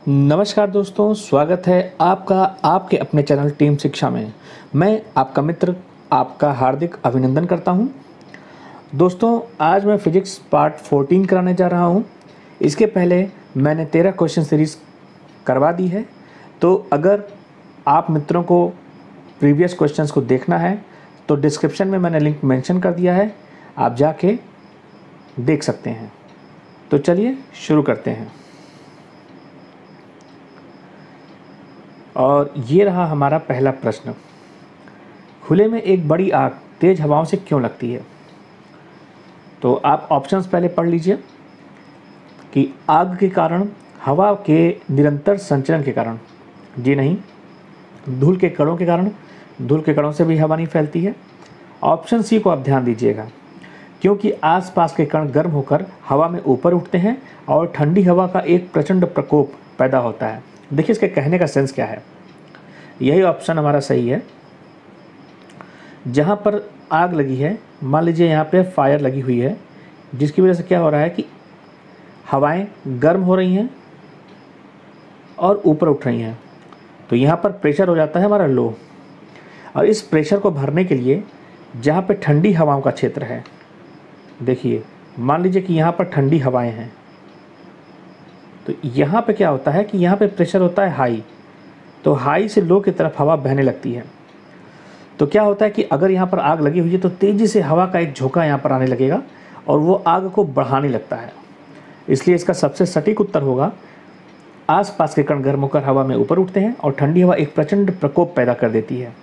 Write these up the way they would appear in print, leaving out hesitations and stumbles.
नमस्कार दोस्तों, स्वागत है आपका आपके अपने चैनल टीम शिक्षा में। मैं आपका मित्र आपका हार्दिक अभिनंदन करता हूं। दोस्तों, आज मैं फिजिक्स पार्ट 14 कराने जा रहा हूं। इसके पहले मैंने 13 क्वेश्चन सीरीज़ करवा दी है। तो अगर आप मित्रों को प्रीवियस क्वेश्चंस को देखना है तो डिस्क्रिप्शन में मैंने लिंक मेंशन कर दिया है, आप जाके देख सकते हैं। तो चलिए शुरू करते हैं। और ये रहा हमारा पहला प्रश्न। खुले में एक बड़ी आग तेज हवाओं से क्यों लगती है? तो आप ऑप्शंस पहले पढ़ लीजिए कि आग के कारण, हवा के निरंतर संचलन के कारण, जी नहीं, धूल के कणों के कारण, धूल के कणों से भी हवा नहीं फैलती है। ऑप्शन सी को आप ध्यान दीजिएगा, क्योंकि आसपास के कण गर्म होकर हवा में ऊपर उठते हैं और ठंडी हवा का एक प्रचंड प्रकोप पैदा होता है। देखिए इसके कहने का सेंस क्या है। यही ऑप्शन हमारा सही है। जहाँ पर आग लगी है, मान लीजिए यहाँ पे फायर लगी हुई है, जिसकी वजह से क्या हो रहा है कि हवाएं गर्म हो रही हैं और ऊपर उठ रही हैं। तो यहाँ पर प्रेशर हो जाता है हमारा लो, और इस प्रेशर को भरने के लिए जहाँ पे ठंडी हवाओं का क्षेत्र है, देखिए मान लीजिए कि यहाँ पर ठंडी हवाएं हैं, तो यहाँ पे क्या होता है कि यहाँ पे प्रेशर होता है हाई, तो हाई से लो की तरफ हवा बहने लगती है। तो क्या होता है कि अगर यहाँ पर आग लगी हुई है तो तेज़ी से हवा का एक झोंका यहाँ पर आने लगेगा और वो आग को बढ़ाने लगता है। इसलिए इसका सबसे सटीक उत्तर होगा, आसपास के कण गर्म होकर हवा में ऊपर उठते हैं और ठंडी हवा एक प्रचंड प्रकोप पैदा कर देती है।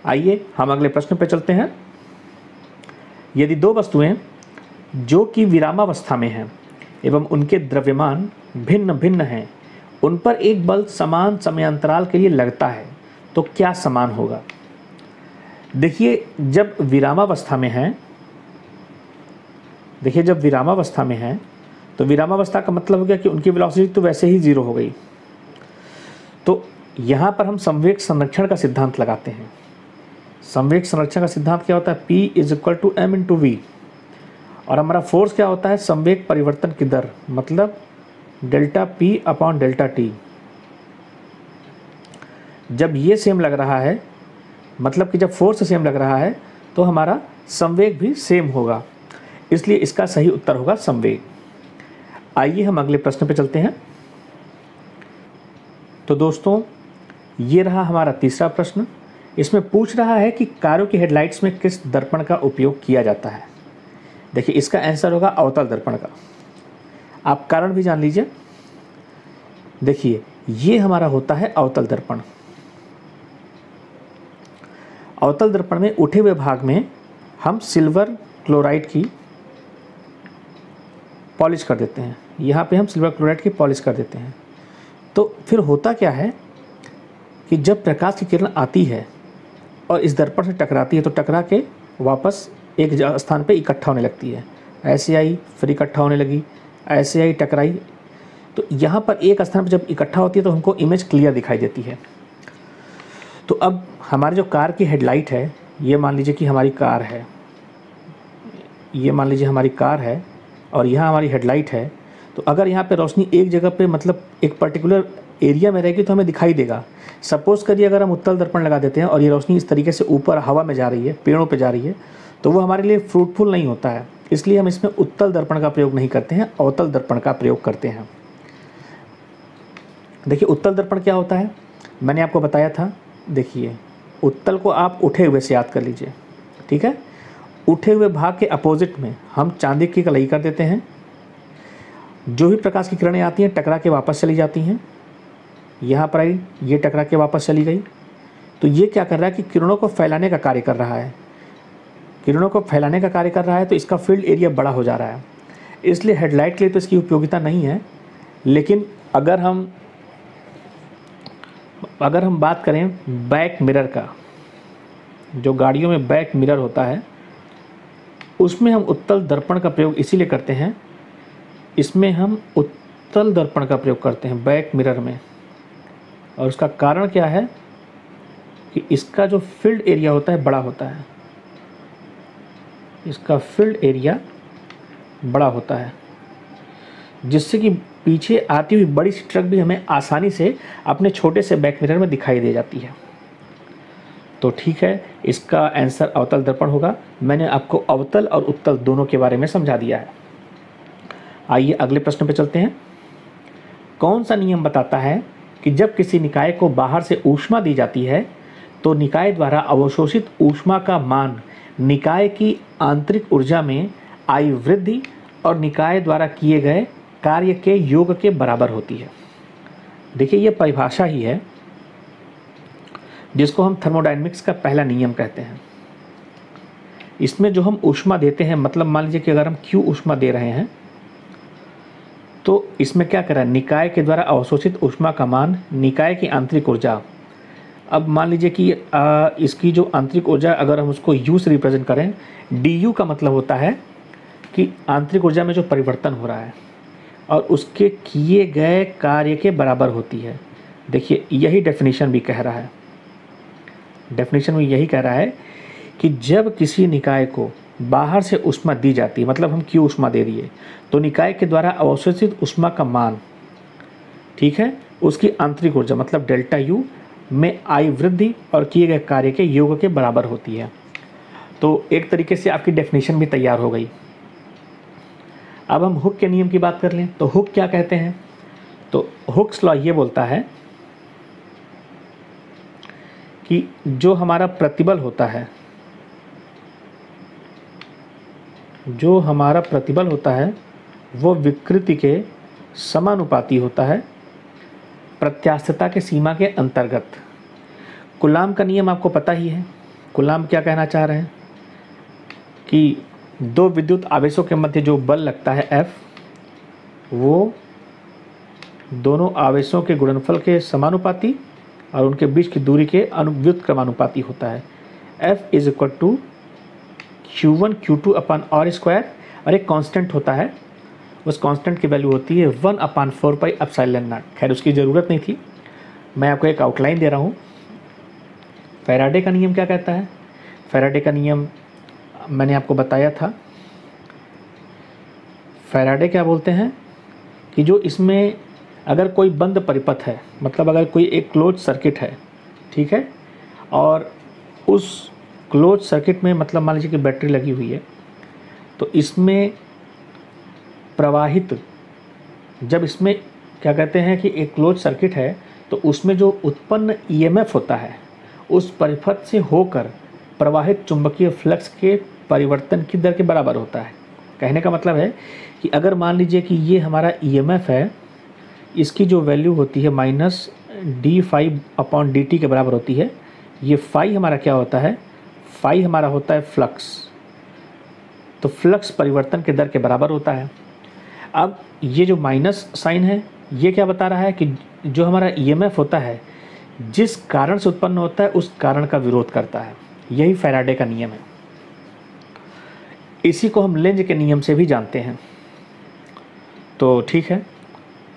आइए हम अगले प्रश्न पर चलते हैं। यदि दो वस्तुएं जो कि विरामावस्था में हैं एवं उनके द्रव्यमान भिन्न भिन्न हैं, उन पर एक बल समान समयांतराल के लिए लगता है, तो क्या समान होगा? देखिए जब विरामावस्था में है, तो विरामावस्था का मतलब हो गया कि उनकी वेलोसिटी तो वैसे ही जीरो हो गई। तो यहाँ पर हम संवेग संरक्षण का सिद्धांत लगाते हैं। संवेग संरक्षण का सिद्धांत क्या होता है? P = m/v। और हमारा फोर्स क्या होता है? संवेग परिवर्तन की दर, मतलब ΔP/ΔT। जब ये सेम लग रहा है, मतलब कि जब फोर्स सेम लग रहा है, तो हमारा संवेग भी सेम होगा। इसलिए इसका सही उत्तर होगा संवेग। आइए हम अगले प्रश्न पे चलते हैं। तो दोस्तों, ये रहा हमारा तीसरा प्रश्न। इसमें पूछ रहा है कि कारों की हेडलाइट्स में किस दर्पण का उपयोग किया जाता है? देखिए इसका आंसर होगा अवतल दर्पण का। आप कारण भी जान लीजिए। देखिए ये हमारा होता है अवतल दर्पण। अवतल दर्पण में उठे हुए भाग में हम सिल्वर क्लोराइड की पॉलिश कर देते हैं। यहाँ पे हम सिल्वर क्लोराइड की पॉलिश कर देते हैं। तो फिर होता क्या है कि जब प्रकाश की किरण आती है और इस दर्पण से टकराती है, तो टकरा के वापस एक स्थान पे इकट्ठा होने लगती है। ऐसे आई, फिर इकट्ठा होने लगी, ऐसे आई, टकराई। तो यहाँ पर एक स्थान पर जब इकट्ठा होती है तो हमको इमेज क्लियर दिखाई देती है। तो अब हमारी जो कार की हेडलाइट है, ये मान लीजिए कि हमारी कार है, ये मान लीजिए हमारी कार है और यहाँ हमारी हेडलाइट है। तो अगर यहाँ पे रोशनी एक जगह पे, मतलब एक पर्टिकुलर एरिया में रहेगी, तो हमें दिखाई देगा। सपोज़ करिए अगर हम उत्तल दर्पण लगा देते हैं और ये रोशनी इस तरीके से ऊपर हवा में जा रही है, पेड़ों पे जा रही है, तो वो हमारे लिए फ्रूटफुल नहीं होता है। इसलिए हम इसमें उत्तल दर्पण का प्रयोग नहीं करते हैं, अवतल दर्पण का प्रयोग करते हैं। देखिए उत्तल दर्पण क्या होता है, मैंने आपको बताया था। देखिए उत्तल को आप उठे हुए से याद कर लीजिए, ठीक है। उठे हुए भाग के अपोजिट में हम चांदी की कलई कर देते हैं। जो भी प्रकाश की किरणें आती हैं टकरा के वापस चली जाती हैं। यहाँ पर आई, ये टकरा के वापस चली गई। तो ये क्या कर रहा है कि किरणों को फैलाने का कार्य कर रहा है। किरणों को फैलाने का कार्य कर रहा है, तो इसका फील्ड एरिया बड़ा हो जा रहा है। इसलिए हेडलाइट के लिए तो इसकी उपयोगिता नहीं है। लेकिन अगर हम बात करें बैक मिरर का, जो गाड़ियों में बैक मिरर होता है, उसमें हम उत्तल दर्पण का प्रयोग इसीलिए करते हैं। इसमें हम उत्तल दर्पण का प्रयोग करते हैं बैक मिरर में, और उसका कारण क्या है कि इसका जो फील्ड एरिया होता है बड़ा होता है। इसका फील्ड एरिया बड़ा होता है, जिससे कि पीछे आती हुई बड़ी सी ट्रक भी हमें आसानी से अपने छोटे से बैक मिरर में दिखाई दे जाती है। तो ठीक है, इसका आंसर अवतल दर्पण होगा। मैंने आपको अवतल और उत्तल दोनों के बारे में समझा दिया है। आइए अगले प्रश्न पे चलते हैं। कौन सा नियम बताता है कि जब किसी निकाय को बाहर से ऊष्मा दी जाती है तो निकाय द्वारा अवशोषित ऊष्मा का मान निकाय की आंतरिक ऊर्जा में आई वृद्धि और निकाय द्वारा किए गए कार्य के योग के बराबर होती है। देखिए, ये परिभाषा ही है जिसको हम थर्मोडायनेमिक्स का पहला नियम कहते हैं। इसमें जो हम ऊष्मा देते हैं, मतलब मान लीजिए कि अगर हम Q ऊष्मा दे रहे हैं तो इसमें क्या कर रहा है, निकाय के द्वारा अवशोषित ऊष्मा का मान निकाय की आंतरिक ऊर्जा। अब मान लीजिए कि इसकी जो आंतरिक ऊर्जा अगर हम उसको U से रिप्रेजेंट करें, du का मतलब होता है कि आंतरिक ऊर्जा में जो परिवर्तन हो रहा है और उसके किए गए कार्य के बराबर होती है। देखिए, यही डेफिनेशन भी कह रहा है। डेफिनेशन में यही कह रहा है कि जब किसी निकाय को बाहर से ऊष्मा दी जाती है, मतलब हम Q ऊष्मा दे दिए, तो निकाय के द्वारा अवशोषित ऊष्मा का मान, ठीक है, उसकी आंतरिक ऊर्जा मतलब डेल्टा U में आई वृद्धि और किए गए कार्य के योग के बराबर होती है। तो एक तरीके से आपकी डेफिनेशन भी तैयार हो गई। अब हम हुक के नियम की बात कर लें तो हुक क्या कहते हैं। तो हुक्स लॉ ये बोलता है कि जो हमारा प्रतिबल होता है, जो हमारा प्रतिबल होता है वो विकृति के समानुपाती होता है प्रत्यास्थता के सीमा के अंतर्गत। कूलाम का नियम आपको पता ही है। कूलाम क्या कहना चाह रहे हैं कि दो विद्युत आवेशों के मध्य जो बल लगता है F, वो दोनों आवेशों के गुणनफल के समानुपाती और उनके बीच की दूरी के व्युत्क्रमानुपाती होता है। F is equal to Q1 Q2 upon R square, और एक कांस्टेंट होता है, उस कांस्टेंट की वैल्यू होती है 1/4 पाई एप्सिलॉन नॉट। खैर उसकी ज़रूरत नहीं थी, मैं आपको एक आउटलाइन दे रहा हूँ। फैराडे का नियम क्या कहता है। फैराडे का नियम मैंने आपको बताया था। फैराडे क्या बोलते हैं कि जो इसमें अगर कोई बंद परिपथ है, मतलब अगर कोई एक क्लोज सर्किट है, ठीक है, और उस क्लोज सर्किट में मतलब मान लीजिए कि बैटरी लगी हुई है, तो इसमें प्रवाहित, जब इसमें क्या कहते हैं कि एक क्लोज सर्किट है तो उसमें जो उत्पन्न ईएमएफ होता है उस परिपथ से होकर प्रवाहित चुंबकीय फ्लक्स के परिवर्तन की दर के बराबर होता है। कहने का मतलब है कि अगर मान लीजिए कि ये हमारा ईएमएफ है, इसकी जो वैल्यू होती है माइनस d∅/dt के बराबर होती है। ये फाई हमारा क्या होता है, फाई हमारा होता है फ्लक्स, तो फ्लक्स परिवर्तन के दर के बराबर होता है। अब ये जो माइनस साइन है ये क्या बता रहा है कि जो हमारा ईएमएफ होता है जिस कारण से उत्पन्न होता है उस कारण का विरोध करता है। यही फैराडे का नियम है। इसी को हम लेंज के नियम से भी जानते हैं। तो ठीक है,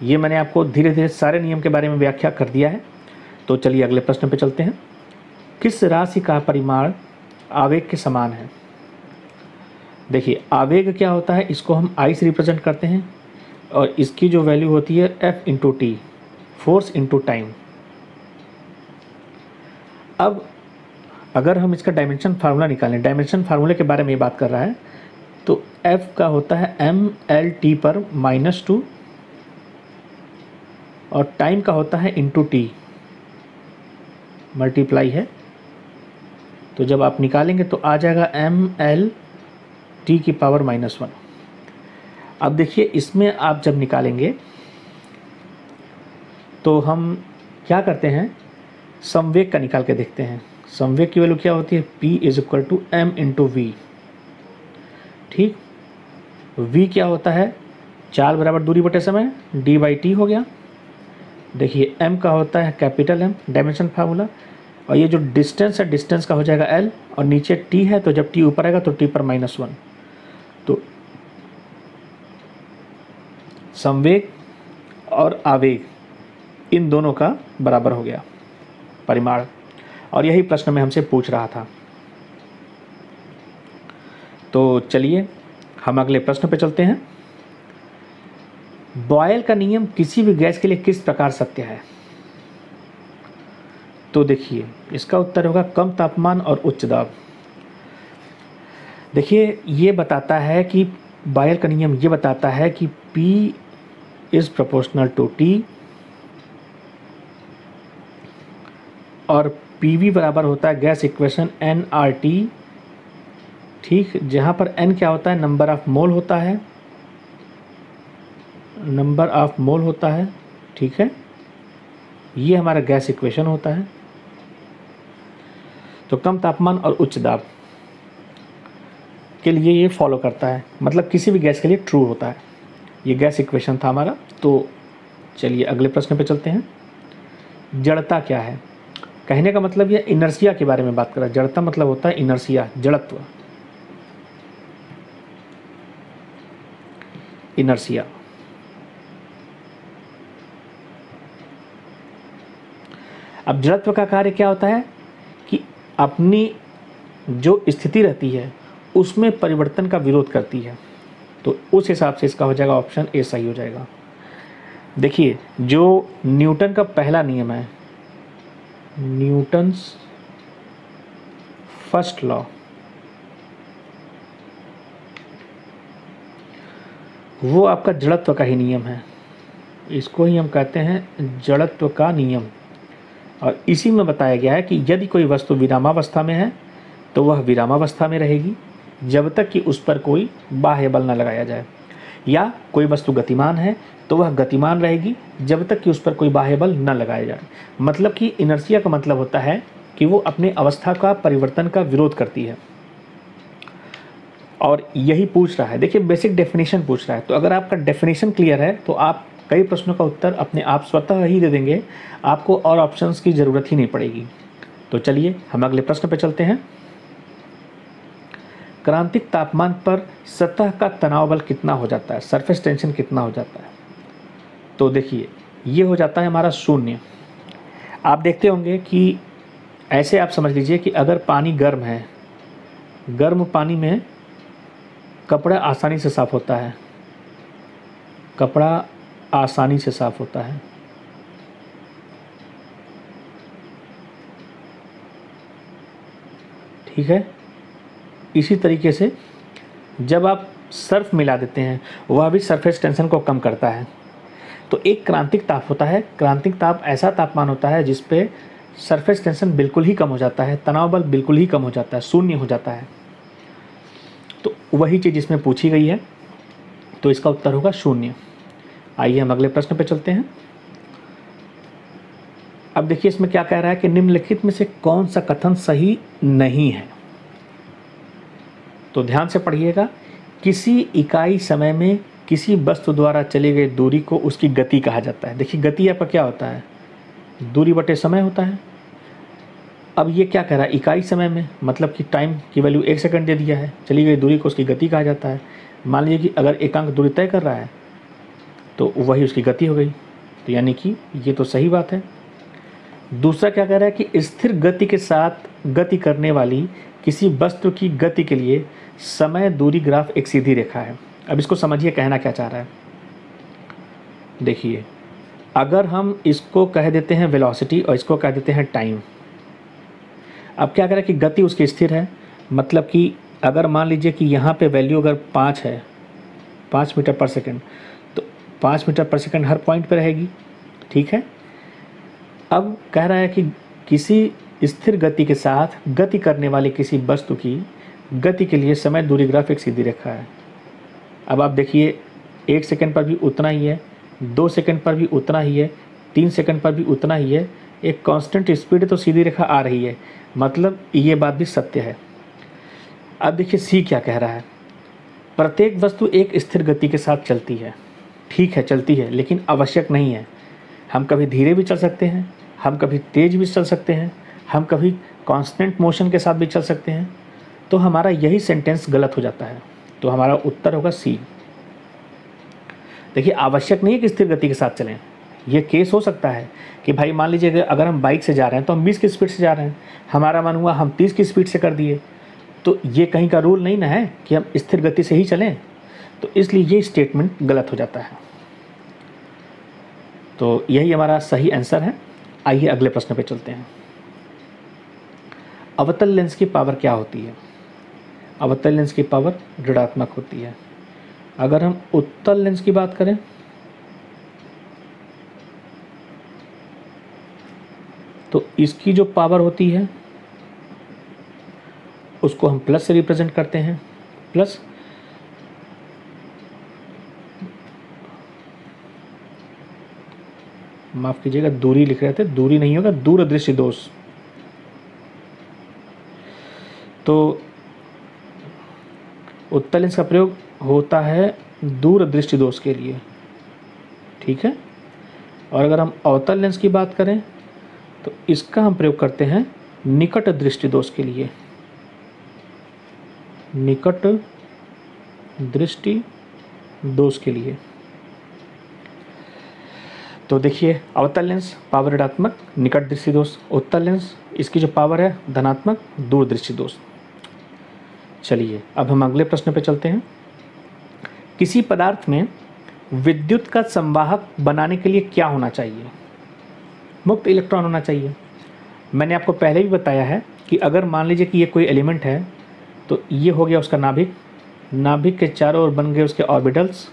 ये मैंने आपको धीरे धीरे सारे नियम के बारे में व्याख्या कर दिया है। तो चलिए अगले प्रश्न पे चलते हैं। किस राशि का परिमाण आवेग के समान है। देखिए, आवेग क्या होता है, इसको हम आई से रिप्रेजेंट करते हैं और इसकी जो वैल्यू होती है F into T, force into time. अब अगर हम इसका डायमेंशन फार्मूला निकालें, डायमेंशन फार्मूले के बारे में ये बात कर रहा है, तो F का होता है mL/t पर -2 और टाइम का होता है इंटू टी, मल्टीप्लाई है, तो जब आप निकालेंगे तो आ जाएगा mL/t की पावर -1। अब देखिए, इसमें आप जब निकालेंगे तो हम क्या करते हैं, संवेग का निकाल के देखते हैं। संवेग की वैल्यू क्या होती है, P is equal to m into v. ठीक, v क्या होता है, चाल बराबर दूरी बटे समय, d/t हो गया। देखिए, m का होता है कैपिटल M, डायमेंशन फार्मूला, और ये जो डिस्टेंस है डिस्टेंस का हो जाएगा L, और नीचे t है तो जब t ऊपर आएगा तो t पर -1। तो संवेग और आवेग इन दोनों का बराबर हो गया परिमाण, और यही प्रश्न में हमसे पूछ रहा था। तो चलिए हम अगले प्रश्न पे चलते हैं। बॉयल का नियम किसी भी गैस के लिए किस प्रकार सत्य है? तो देखिए इसका उत्तर होगा कम तापमान और उच्च दाब। देखिए ये बताता है कि बॉयल का नियम ये बताता है कि P is proportional to T और PV बराबर होता है गैस इक्वेशन nRT, ठीक, जहाँ पर n क्या होता है, नंबर ऑफ मोल होता है, नंबर ऑफ मोल होता है, ठीक है, ये हमारा गैस इक्वेशन होता है। तो कम तापमान और उच्च दाब के लिए ये फॉलो करता है, मतलब किसी भी गैस के लिए ट्रू होता है। ये गैस इक्वेशन था हमारा। तो चलिए अगले प्रश्न पे चलते हैं। जड़ता क्या है? कहने का मतलब ये इनर्शिया के बारे में बात कर रहा है। जड़ता मतलब होता है इनर्शिया, जड़त्व, इनर्शिया। अब जड़त्व का कार्य क्या होता है कि अपनी जो स्थिति रहती है उसमें परिवर्तन का विरोध करती है। तो उस हिसाब से इसका हो जाएगा ऑप्शन ए सही हो जाएगा। देखिए जो न्यूटन का पहला नियम है, न्यूटन्स फर्स्ट लॉ, वो आपका जड़त्व का ही नियम है। इसको ही हम कहते हैं जड़त्व का नियम। और इसी में बताया गया है कि यदि कोई वस्तु विरामावस्था में है तो वह विरामावस्था में रहेगी जब तक कि उस पर कोई बाह्य बल न लगाया जाए, या कोई वस्तु गतिमान है तो वह गतिमान रहेगी जब तक कि उस पर कोई बाह्य बल न लगाया जाए। मतलब कि इनर्शिया का मतलब होता है कि वो अपने अवस्था का परिवर्तन का विरोध करती है। और यही पूछ रहा है, देखिए बेसिक डेफिनेशन पूछ रहा है। तो अगर आपका डेफिनेशन क्लियर है तो आप कई प्रश्नों का उत्तर अपने आप स्वतः ही दे देंगे, आपको और ऑप्शंस की ज़रूरत ही नहीं पड़ेगी। तो चलिए हम अगले प्रश्न पर चलते हैं। क्रांतिक तापमान पर सतह का तनाव बल कितना हो जाता है, सरफेस टेंशन कितना हो जाता है? तो देखिए ये हो जाता है हमारा 0। आप देखते होंगे कि ऐसे आप समझ लीजिए कि अगर पानी गर्म है, गर्म पानी में कपड़ा आसानी से साफ़ होता है, कपड़ा आसानी से साफ़ होता है। ठीक है, इसी तरीके से जब आप सर्फ मिला देते हैं वह भी सरफेस टेंशन को कम करता है। तो एक क्रांतिक ताप होता है। क्रांतिक ताप ऐसा तापमान होता है जिस पे सरफेस टेंशन बिल्कुल ही कम हो जाता है, तनाव बल बिल्कुल ही कम हो जाता है, 0 हो जाता है। तो वही चीज़ इसमें पूछी गई है, तो इसका उत्तर होगा 0। आइए हम अगले प्रश्न पे चलते हैं। अब देखिए इसमें क्या कह रहा है कि निम्नलिखित में से कौन सा कथन सही नहीं है? तो ध्यान से पढ़िएगा। किसी इकाई समय में किसी वस्तु द्वारा चली गई दूरी को उसकी गति कहा जाता है। देखिए गति आपका क्या होता है, दूरी बटे समय होता है। अब ये क्या कह रहा है, इकाई समय में, मतलब कि टाइम की वैल्यू 1 सेकंड दे दिया है, चली गई दूरी को उसकी गति कहा जाता है। मान लीजिए कि अगर एकांक दूरी तय कर रहा है तो वही उसकी गति हो गई। तो यानी कि ये तो सही बात है। दूसरा क्या कह रहा है कि स्थिर गति के साथ गति करने वाली किसी वस्तु की गति के लिए समय दूरी ग्राफ एक सीधी रेखा है। अब इसको समझिए कहना क्या चाह रहा है। देखिए अगर हम इसको कह देते हैं वेलोसिटी और इसको कह देते हैं टाइम। अब क्या कह रहा है कि गति उसकी स्थिर है, मतलब कि अगर मान लीजिए कि यहाँ पे वैल्यू अगर 5 है, 5 मीटर पर सेकंड, तो 5 मीटर पर सेकंड हर पॉइंट पे रहेगी। ठीक है, अब कह रहा है कि किसी स्थिर गति के साथ गति करने वाली किसी वस्तु की गति के लिए समय दूरी ग्राफ एक सीधी रेखा है। अब आप देखिए 1 सेकंड पर भी उतना ही है, 2 सेकंड पर भी उतना ही है, 3 सेकंड पर भी उतना ही है। एक कांस्टेंट स्पीड तो सीधी रेखा आ रही है, मतलब ये बात भी सत्य है। अब देखिए सी क्या कह रहा है, प्रत्येक वस्तु एक स्थिर गति के साथ चलती है। ठीक है चलती है, लेकिन आवश्यक नहीं है। हम कभी धीरे भी चल सकते हैं, हम कभी तेज भी चल सकते हैं, हम कभी कांस्टेंट मोशन के साथ भी चल सकते हैं। तो हमारा यही सेंटेंस गलत हो जाता है। तो हमारा उत्तर होगा सी। देखिए आवश्यक नहीं है कि स्थिर गति के साथ चलें। ये केस हो सकता है कि भाई मान लीजिए अगर हम बाइक से जा रहे हैं तो हम 20 की स्पीड से जा रहे हैं, हमारा मन हुआ हम 30 की स्पीड से कर दिए, तो ये कहीं का रूल नहीं ना है कि हम स्थिर गति से ही चलें। तो इसलिए ये स्टेटमेंट गलत हो जाता है। तो यही हमारा सही आंसर है। आइए अगले प्रश्न पे चलते हैं। अवतल लेंस की पावर क्या होती है? अवतल लेंस की पावर ऋणात्मक होती है। अगर हम उत्तल लेंस की बात करें तो इसकी जो पावर होती है उसको हम प्लस से रिप्रेजेंट करते हैं। प्लस माफ कीजिएगा, दूरी लिख रहे थे, दूरी नहीं होगा, दूरदृष्टि दोष। तो उत्तल लेंस का प्रयोग होता है दूरदृष्टि दोष के लिए, ठीक है। और अगर हम अवतल लेंस की बात करें तो इसका हम प्रयोग करते हैं निकट दृष्टि दोष के लिए, निकट दृष्टि दोष के लिए। तो देखिए, अवतल लेंस पावर ऋणात्मक, निकट दृष्टि दोष। उत्तल लेंस इसकी जो पावर है धनात्मक, दूरदृष्टि दोष। चलिए अब हम अगले प्रश्न पे चलते हैं। किसी पदार्थ में विद्युत का संवाहक बनाने के लिए क्या होना चाहिए? मुक्त इलेक्ट्रॉन होना चाहिए। मैंने आपको पहले भी बताया है कि अगर मान लीजिए कि ये कोई एलिमेंट है तो ये हो गया उसका नाभिक, नाभिक के चारों ओर बन गए उसके ऑर्बिटल्स,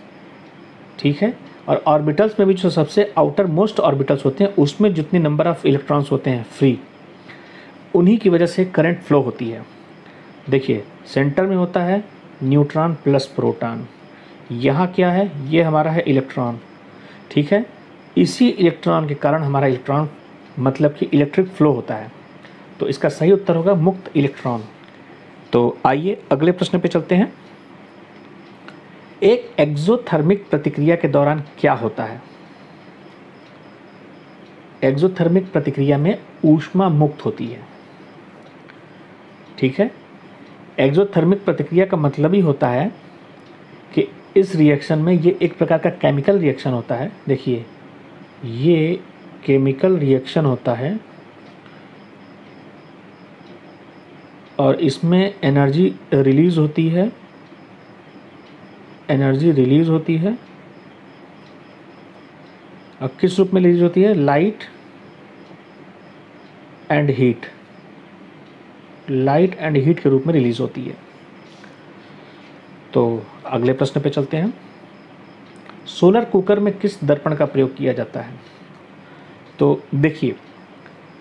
ठीक है। और ऑर्बिटल्स में भी जो सबसे आउटर मोस्ट ऑर्बिटल्स होते हैं उसमें जितने नंबर ऑफ इलेक्ट्रॉन्स होते हैं फ्री, उन्हीं की वजह से करंट फ्लो होती है। देखिए सेंटर में होता है न्यूट्रॉन प्लस प्रोटॉन, यहाँ क्या है, ये हमारा है इलेक्ट्रॉन, ठीक है। इसी इलेक्ट्रॉन के कारण हमारा इलेक्ट्रॉन मतलब कि इलेक्ट्रिक फ्लो होता है। तो इसका सही उत्तर होगा मुक्त इलेक्ट्रॉन। तो आइए अगले प्रश्न पे चलते हैं। एक एक्सोथर्मिक प्रतिक्रिया के दौरान क्या होता है? एक्सोथर्मिक प्रतिक्रिया में ऊष्मा मुक्त होती है, ठीक है। एक्सोथर्मिक प्रतिक्रिया का मतलब ही होता है कि इस रिएक्शन में ये एक प्रकार का केमिकल रिएक्शन होता है। देखिए ये केमिकल रिएक्शन होता है और इसमें एनर्जी रिलीज होती है, एनर्जी रिलीज होती है। अब किस रूप में रिलीज होती है? Light and heat, light and heat के रूप में रिलीज होती है। तो अगले प्रश्न पे चलते हैं। सोलर कुकर में किस दर्पण का प्रयोग किया जाता है? तो देखिए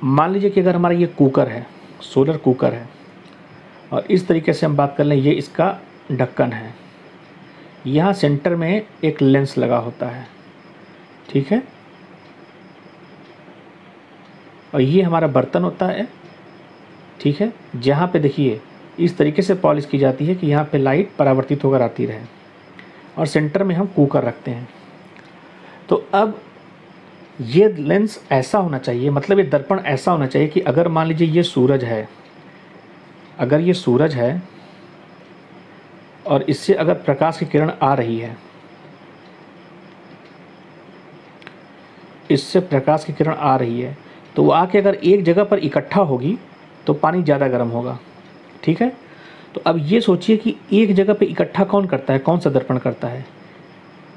मान लीजिए कि अगर हमारा ये कुकर है, सोलर कुकर है, और इस तरीके से हम बात कर लें, ये इसका ढक्कन है, यहाँ सेंटर में एक लेंस लगा होता है, ठीक है। और ये हमारा बर्तन होता है, ठीक है, जहाँ पे देखिए इस तरीके से पॉलिश की जाती है कि यहाँ पे लाइट परावर्तित होकर आती रहे, और सेंटर में हम कुकर रखते हैं। तो अब ये लेंस ऐसा होना चाहिए, मतलब ये दर्पण ऐसा होना चाहिए कि अगर मान लीजिए ये सूरज है, अगर ये सूरज है और इससे अगर प्रकाश की किरण आ रही है, इससे प्रकाश की किरण आ रही है, तो वो आके अगर एक जगह पर इकट्ठा होगी तो पानी ज़्यादा गर्म होगा, ठीक है। तो अब ये सोचिए कि एक जगह पे इकट्ठा कौन करता है, कौन सा दर्पण करता है?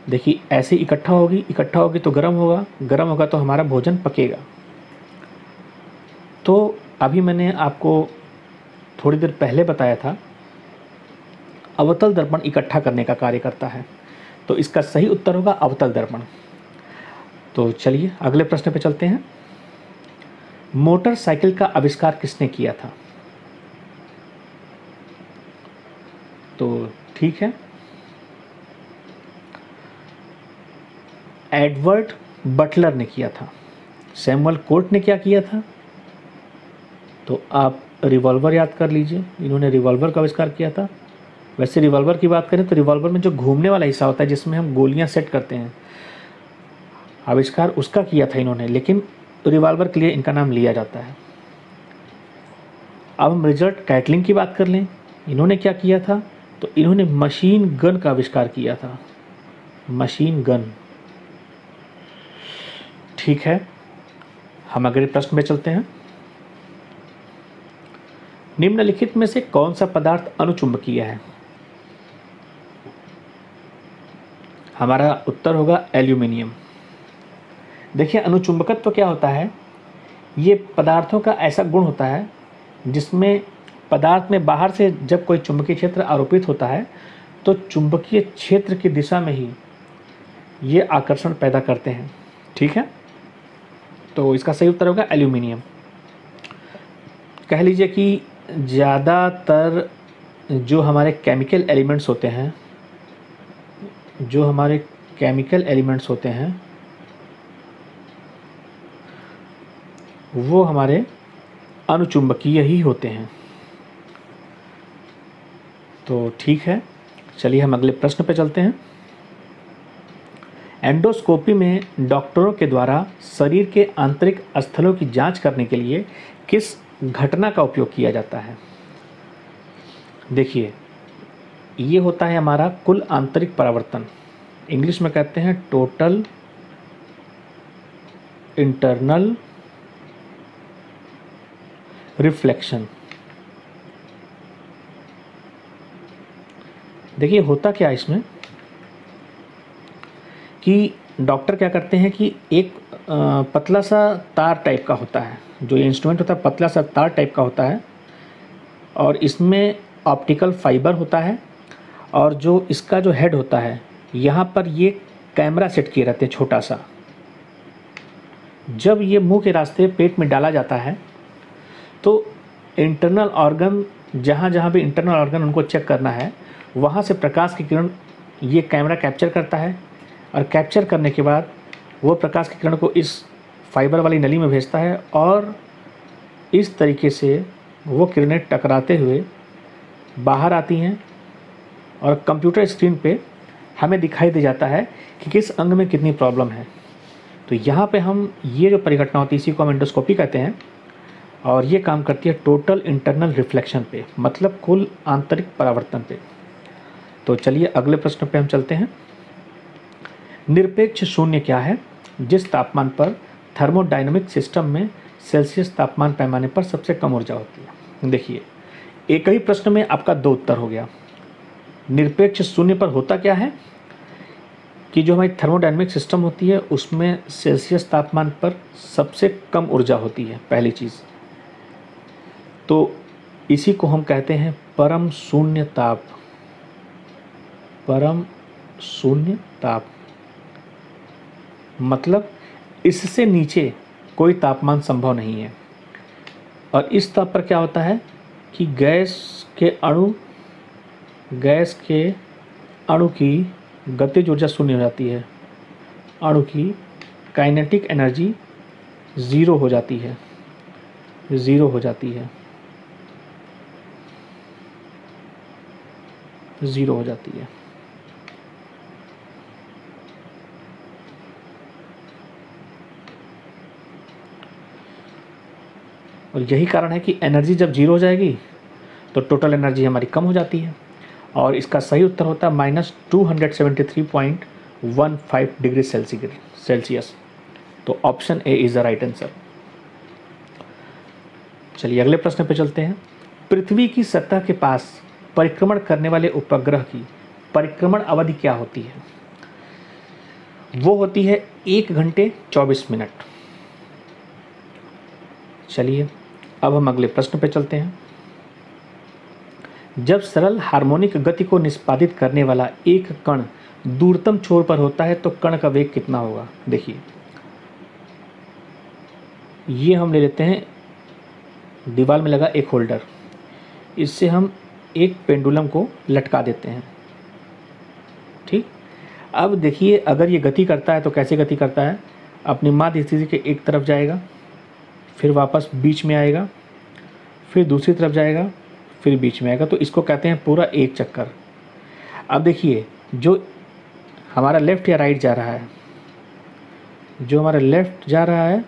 देखिए ऐसे इकट्ठा होगी तो गर्म होगा, गर्म होगा तो हमारा भोजन पकेगा। तो अभी मैंने आपको थोड़ी देर पहले बताया था अवतल दर्पण इकट्ठा करने का कार्य करता है, तो इसका सही उत्तर होगा अवतल दर्पण। तो चलिए अगले प्रश्न पे चलते हैं। मोटरसाइकिल का आविष्कार किसने किया था? तो ठीक है, एडवर्ड बटलर ने किया था। सैमुअल कोर्ट ने क्या किया था? तो आप रिवॉल्वर याद कर लीजिए, इन्होंने रिवॉल्वर का आविष्कार किया था। वैसे रिवॉल्वर की बात करें तो रिवॉल्वर में जो घूमने वाला हिस्सा होता है जिसमें हम गोलियां सेट करते हैं, आविष्कार उसका किया था इन्होंने, लेकिन रिवॉल्वर के लिए इनका नाम लिया जाता है। अब हम रिचर्ड कैटलिन की बात कर लें, इन्होंने क्या किया था? तो इन्होंने मशीन गन का आविष्कार किया था, मशीन गन, ठीक है। हम अगले प्रश्न में चलते हैं। निम्नलिखित में से कौन सा पदार्थ अनुचुंबकीय है? हमारा उत्तर होगा एल्यूमिनियम। देखिए अनुचुंबकत्व क्या होता है, ये पदार्थों का ऐसा गुण होता है जिसमें पदार्थ में बाहर से जब कोई चुंबकीय क्षेत्र आरोपित होता है तो चुंबकीय क्षेत्र की दिशा में ही ये आकर्षण पैदा करते हैं। ठीक है, तो इसका सही उत्तर होगा एल्यूमिनियम। कह लीजिए कि ज़्यादातर जो हमारे केमिकल एलिमेंट्स होते हैं, वो हमारे अनुचुंबकीय ही होते हैं। तो ठीक है, चलिए हम अगले प्रश्न पे चलते हैं। एंडोस्कोपी में डॉक्टरों के द्वारा शरीर के आंतरिक स्थलों की जांच करने के लिए किस घटना का उपयोग किया जाता है? देखिए, ये होता है हमारा कुल आंतरिक परावर्तन, इंग्लिश में कहते हैं टोटल इंटरनल रिफ्लेक्शन। देखिए होता क्या है इसमें कि डॉक्टर क्या करते हैं कि एक पतला सा तार टाइप का होता है, जो ये इंस्ट्रूमेंट होता है पतला सा तार टाइप का होता है, और इसमें ऑप्टिकल फाइबर होता है, और जो इसका जो हेड होता है यहाँ पर ये कैमरा सेट किए रहते हैं छोटा सा। जब ये मुंह के रास्ते पेट में डाला जाता है तो इंटरनल ऑर्गन, जहाँ जहाँ भी इंटरनल ऑर्गन उनको चेक करना है, वहाँ से प्रकाश की किरण ये कैमरा कैप्चर करता है, और कैप्चर करने के बाद वो प्रकाश की किरण को इस फाइबर वाली नली में भेजता है, और इस तरीके से वो किरणें टकराते हुए बाहर आती हैं, और कंप्यूटर स्क्रीन पे हमें दिखाई दे जाता है कि किस अंग में कितनी प्रॉब्लम है। तो यहाँ पे हम ये जो परिघटना होती है इसी को हम एंडोस्कोपी कहते हैं, और ये काम करती है टोटल इंटरनल रिफ्लेक्शन पे, मतलब कुल आंतरिक परावर्तन पे। तो चलिए अगले प्रश्न पे हम चलते हैं। निरपेक्ष शून्य क्या है जिस तापमान पर थर्मोडायनामिक सिस्टम में सेल्सियस तापमान पैमाने पर सबसे कम ऊर्जा होती है? देखिए, एक ही प्रश्न में आपका 2 उत्तर हो गया। निरपेक्ष शून्य पर होता क्या है कि जो हमारी थर्मोडायनामिक सिस्टम होती है उसमें सेल्सियस तापमान पर सबसे कम ऊर्जा होती है, पहली चीज़। तो इसी को हम कहते हैं परम शून्य ताप। परम शून्य ताप मतलब इससे नीचे कोई तापमान संभव नहीं है। और इस ताप पर क्या होता है कि गैस के अणु की गतिज ऊर्जा शून्य हो जाती है, अणु की काइनेटिक एनर्जी ज़ीरो हो जाती है। और यही कारण है कि एनर्जी जब जीरो हो जाएगी तो टोटल एनर्जी हमारी कम हो जाती है, और इसका सही उत्तर होता है -273.15 डिग्री सेल्सियस। तो option A is the right answer. चलिए अगले प्रश्न पे चलते हैं। पृथ्वी की सतह के पास परिक्रमण करने वाले उपग्रह की परिक्रमण अवधि क्या होती है? वो होती है 1 घंटे 24 मिनट। चलिए अब हम अगले प्रश्न पे चलते हैं। जब सरल हार्मोनिक गति को निष्पादित करने वाला एक कण दूरतम छोर पर होता है तो कण का वेग कितना होगा? देखिए, ये हम ले लेते हैं दीवार में लगा एक होल्डर, इससे हम एक पेंडुलम को लटका देते हैं। ठीक, अब देखिए अगर ये गति करता है तो कैसे गति करता है? अपनी माध्य स्थिति के एक तरफ जाएगा, फिर वापस बीच में आएगा, फिर दूसरी तरफ जाएगा, फिर बीच में आएगा। तो इसको कहते हैं पूरा एक चक्कर। अब देखिए जो हमारा लेफ़्ट या राइट जा रहा है, जो हमारा लेफ़्ट जा रहा है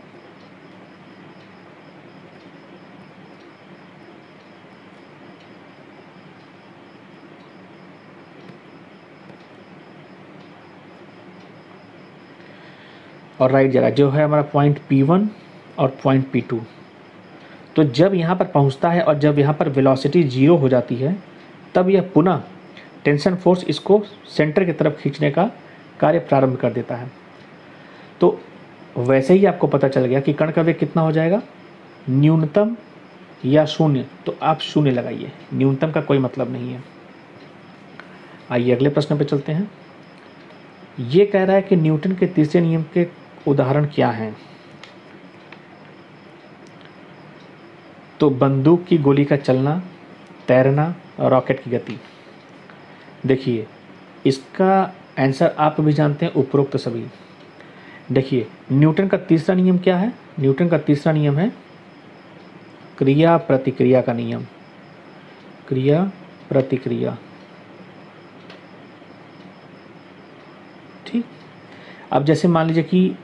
और राइट जा रहा है, जो है हमारा पॉइंट P1 और पॉइंट P2। तो जब यहाँ पर पहुँचता है और जब यहाँ पर वेलोसिटी 0 हो जाती है तब यह पुनः टेंशन फोर्स इसको सेंटर की तरफ खींचने का कार्य प्रारंभ कर देता है। तो वैसे ही आपको पता चल गया कि कण का वेग कितना हो जाएगा, न्यूनतम या शून्य, तो आप शून्य लगाइए, न्यूनतम का कोई मतलब नहीं है। आइए अगले प्रश्न पे चलते हैं। ये कह रहा है कि न्यूटन के तीसरे नियम के उदाहरण क्या हैं। तो बंदूक की गोली का चलना, तैरना और रॉकेट की गति। देखिए इसका आंसर आप भी जानते हैं, उपरोक्त सभी। देखिए न्यूटन का तीसरा नियम क्या है, न्यूटन का तीसरा नियम है क्रिया प्रतिक्रिया का नियम, क्रिया प्रतिक्रिया। ठीक, अब जैसे मान लीजिए कि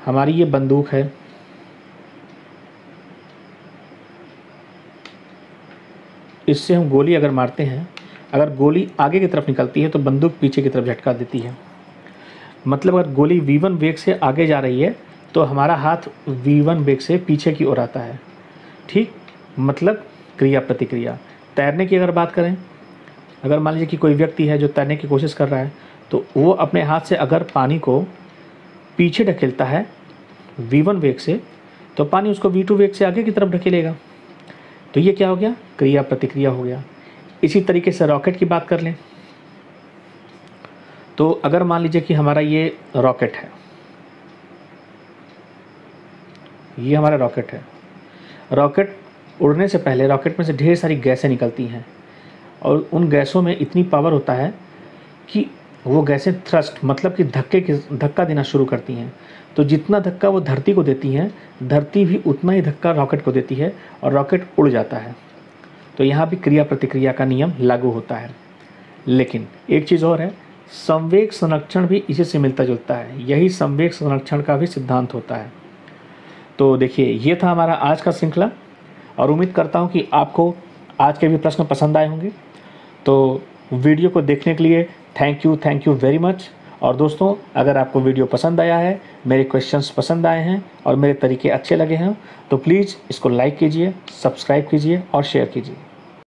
हमारी ये बंदूक है, इससे हम गोली अगर मारते हैं, अगर गोली आगे की तरफ निकलती है तो बंदूक पीछे की तरफ झटका देती है। मतलब अगर गोली v1 वेग से आगे जा रही है तो हमारा हाथ v1 वेग से पीछे की ओर आता है। ठीक, मतलब क्रिया प्रतिक्रिया। तैरने की अगर बात करें, अगर मान लीजिए कि कोई व्यक्ति है जो तैरने की कोशिश कर रहा है, तो वो अपने हाथ से अगर पानी को पीछे ढकेलता है v1 वेग से, तो पानी उसको v2 वेग से आगे की तरफ ढकेलेगा। तो ये क्या हो गया, क्रिया प्रतिक्रिया हो गया। इसी तरीके से रॉकेट की बात कर लें, तो अगर मान लीजिए कि हमारा ये रॉकेट है, ये हमारा रॉकेट है। रॉकेट उड़ने से पहले रॉकेट में से ढेर सारी गैसें निकलती हैं और उन गैसों में इतनी पावर होता है कि वो गैसें थ्रस्ट मतलब कि धक्का देना शुरू करती हैं। तो जितना धक्का वो धरती को देती हैं, धरती भी उतना ही धक्का रॉकेट को देती है और रॉकेट उड़ जाता है। तो यहाँ भी क्रिया प्रतिक्रिया का नियम लागू होता है। लेकिन एक चीज़ और है, संवेग संरक्षण भी इसी से मिलता जुलता है, यही संवेग संरक्षण का भी सिद्धांत होता है। तो देखिए ये था हमारा आज का श्रृंखला और उम्मीद करता हूँ कि आपको आज के भी प्रश्न पसंद आए होंगे। तो वीडियो को देखने के लिए थैंक यू वेरी मच। और दोस्तों अगर आपको वीडियो पसंद आया है, मेरे क्वेश्चंस पसंद आए हैं और मेरे तरीके अच्छे लगे हैं, तो प्लीज़ इसको लाइक कीजिए, सब्सक्राइब कीजिए और शेयर कीजिए।